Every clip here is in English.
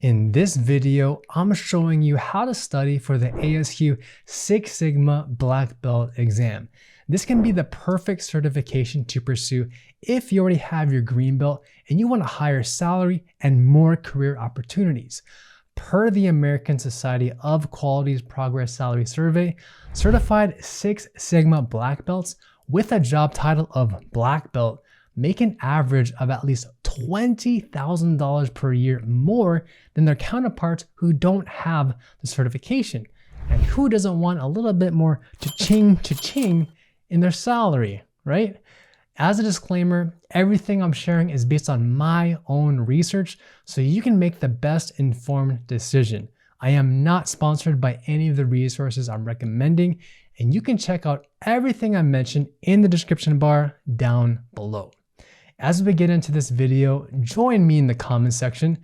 In this video, I'm showing you how to study for the ASQ Six Sigma Black Belt exam. This can be the perfect certification to pursue if you already have your green belt and you want a higher salary and more career opportunities. Per the American Society of Quality's Progress Salary Survey, certified Six Sigma Black Belts with a job title of Black Belt make an average of at least $20,000 per year more than their counterparts who don't have the certification. And who doesn't want a little bit more cha-ching in their salary, right? As a disclaimer, everything I'm sharing is based on my own research, so you can make the best informed decision. I am not sponsored by any of the resources I'm recommending, and you can check out everything I mentioned in the description bar down below. As we get into this video, join me in the comment section.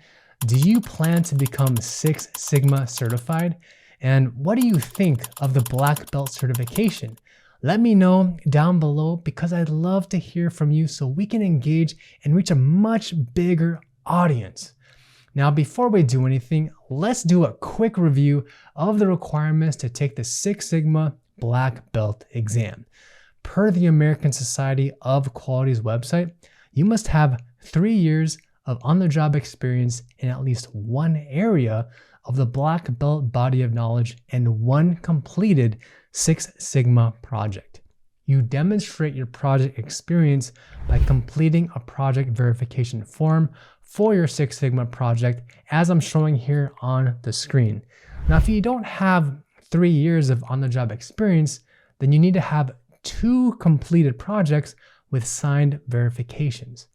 Do you plan to become Six Sigma certified? And what do you think of the Black Belt certification? Let me know down below because I'd love to hear from you so we can engage and reach a much bigger audience. Now, before we do anything, let's do a quick review of the requirements to take the Six Sigma Black Belt exam. Per the American Society of Quality's website, you must have 3 years of on-the-job experience in at least one area of the Black Belt body of knowledge and one completed Six Sigma project. You demonstrate your project experience by completing a project verification form for your Six Sigma project, as I'm showing here on the screen. Now, if you don't have 3 years of on-the-job experience, then you need to have 2 completed projects with signed verifications.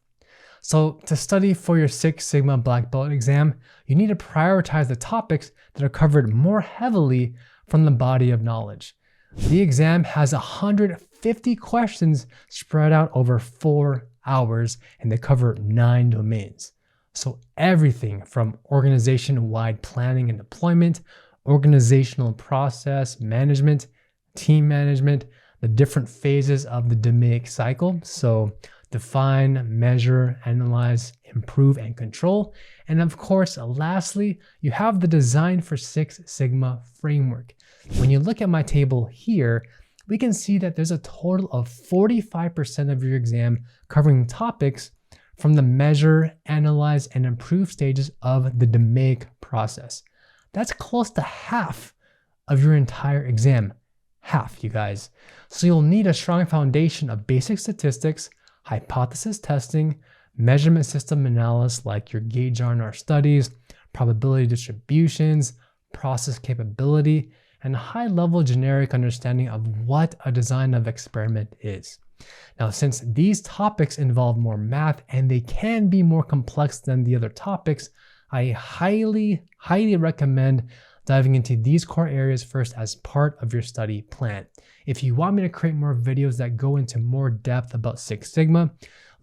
So to study for your Six Sigma Black Belt exam, you need to prioritize the topics that are covered more heavily from the body of knowledge. The exam has 150 questions spread out over 4 hours, and they cover 9 domains. So everything from organization-wide planning and deployment, organizational process management, team management, the different phases of the DMAIC cycle. So define, measure, analyze, improve, and control. And of course, lastly, you have the design for Six Sigma framework. When you look at my table here, we can see that there's a total of 45% of your exam covering topics from the measure, analyze, and improve stages of the DMAIC process. That's close to half of your entire exam. Half, you guys. So you'll need a strong foundation of basic statistics, hypothesis testing, measurement system analysis like your gauge R&R studies, probability distributions, process capability, and a high-level generic understanding of what a design of experiment is. Now, since these topics involve more math and they can be more complex than the other topics, I highly recommend diving into these core areas first as part of your study plan. If you want me to create more videos that go into more depth about Six Sigma,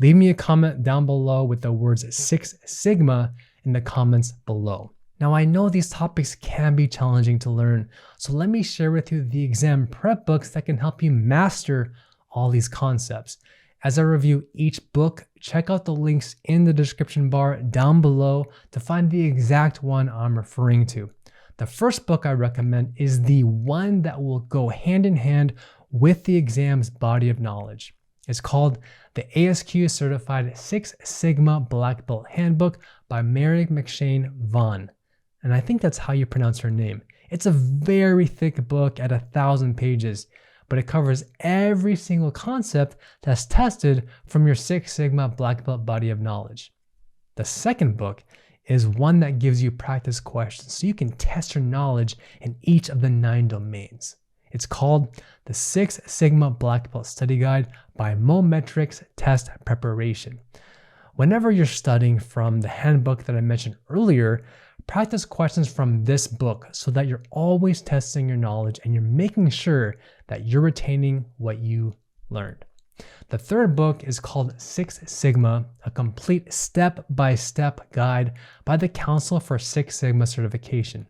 leave me a comment down below with the words Six Sigma in the comments below. Now, I know these topics can be challenging to learn, so let me share with you the exam prep books that can help you master all these concepts. As I review each book, check out the links in the description bar down below to find the exact one I'm referring to. The first book I recommend is the one that will go hand in hand with the exam's body of knowledge. It's called the ASQ Certified Six Sigma Black Belt Handbook by Mary McShane Vaughn. And I think that's how you pronounce her name. It's a very thick book at 1,000 pages, but it covers every single concept that's tested from your Six Sigma Black Belt body of knowledge. The second book is one that gives you practice questions so you can test your knowledge in each of the 9 domains. It's called the Six Sigma Black Belt Study Guide by Mometrics Test Preparation. Whenever you're studying from the handbook that I mentioned earlier, practice questions from this book so that you're always testing your knowledge and you're making sure that you're retaining what you learned. The third book is called Six Sigma, a complete step-by-step guide by the Council for Six Sigma Certification.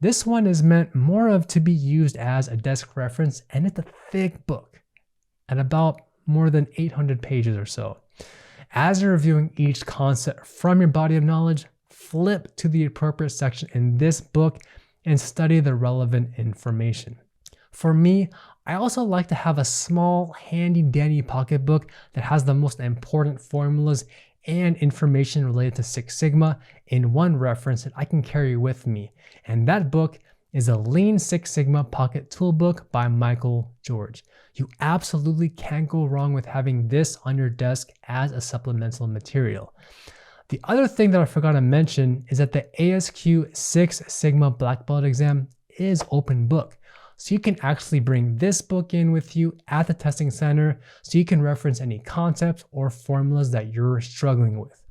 This one is meant more of to be used as a desk reference, and it's a thick book at about more than 800 pages or so. As you're reviewing each concept from your body of knowledge, flip to the appropriate section in this book and study the relevant information. For me, I also like to have a small, handy dandy pocketbook that has the most important formulas and information related to Six Sigma in one reference that I can carry with me. And that book is a Lean Six Sigma Pocket Toolbook by Michael George. You absolutely can't go wrong with having this on your desk as a supplemental material. The other thing that I forgot to mention is that the ASQ Six Sigma Black Belt exam is open book. So you can actually bring this book in with you at the testing center so you can reference any concepts or formulas that you're struggling with.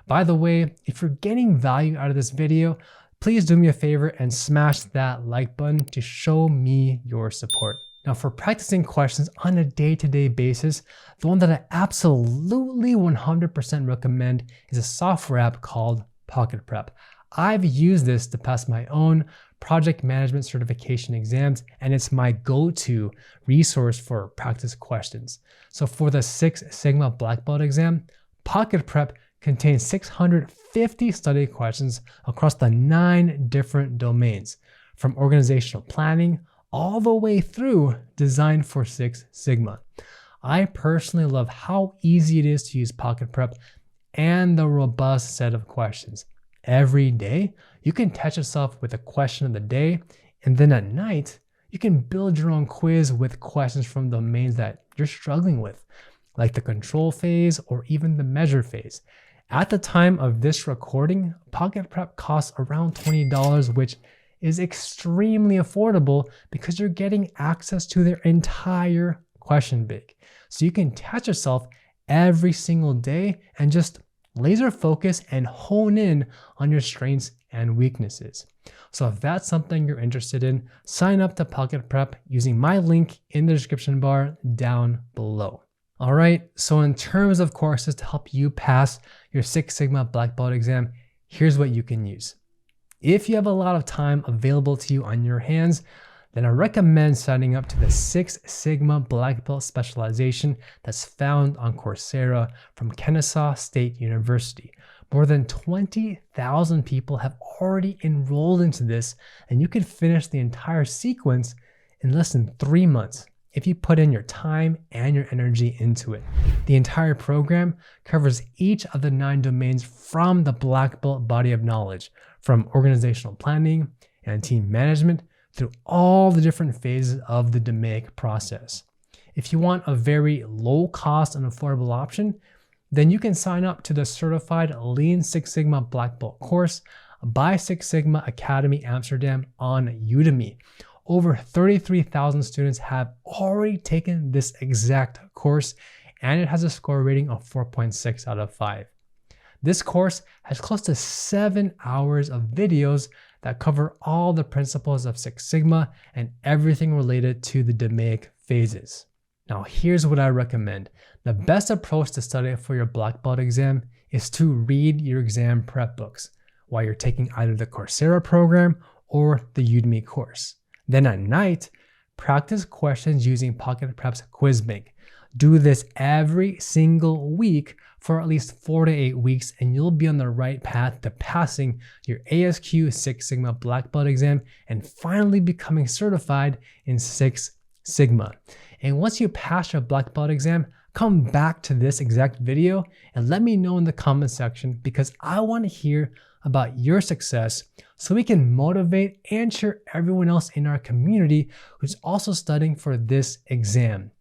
By the way, if you're getting value out of this video, please do me a favor and smash that like button to show me your support. Now for practicing questions on a day-to-day basis, the one that I absolutely 100% recommend is a software app called Pocket Prep. I've used this to pass my own project management certification exams, and it's my go-to resource for practice questions. So for the Six Sigma Black Belt exam, Pocket Prep contains 650 study questions across the 9 different domains, from organizational planning all the way through design for Six Sigma. I personally love how easy it is to use Pocket Prep and the robust set of questions. Every day, you can test yourself with a question of the day, and then at night, you can build your own quiz with questions from domains that you're struggling with, like the control phase or even the measure phase. At the time of this recording, Pocket Prep costs around $20, which is extremely affordable because you're getting access to their entire question bank. So you can test yourself every single day and just laser focus and hone in on your strengths and weaknesses. So if that's something you're interested in, sign up to Pocket Prep using my link in the description bar down below. All right, so in terms of courses to help you pass your Six Sigma Black Belt exam, here's what you can use. If you have a lot of time available to you on your hands, then I recommend signing up to the Six Sigma Black Belt specialization that's found on Coursera from Kennesaw State University. More than 20,000 people have already enrolled into this, and you can finish the entire sequence in less than 3 months if you put in your time and your energy into it. The entire program covers each of the 9 domains from the Black Belt body of knowledge, from organizational planning and team management through all the different phases of the DMAIC process. If you want a very low cost and affordable option, then you can sign up to the certified Lean Six Sigma Black Belt course by Six Sigma Academy Amsterdam on Udemy. Over 33,000 students have already taken this exact course, and it has a score rating of 4.6 out of 5. This course has close to 7 hours of videos that cover all the principles of Six Sigma and everything related to the DMAIC phases. Now, here's what I recommend. The best approach to study for your Black Belt exam is to read your exam prep books while you're taking either the Coursera program or the Udemy course. Then at night, practice questions using Pocket Prep's quiz bank. Do this every single week for at least 4 to 8 weeks, and you'll be on the right path to passing your ASQ Six Sigma Black Belt exam and finally becoming certified in Six Sigma. And once you pass your Black Belt exam, come back to this exact video and let me know in the comment section, because I want to hear about your success so we can motivate and cheer everyone else in our community who's also studying for this exam.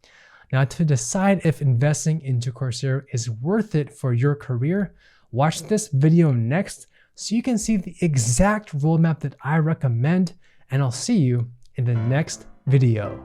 Now, to decide if investing into Coursera is worth it for your career, watch this video next so you can see the exact roadmap that I recommend, and I'll see you in the next video.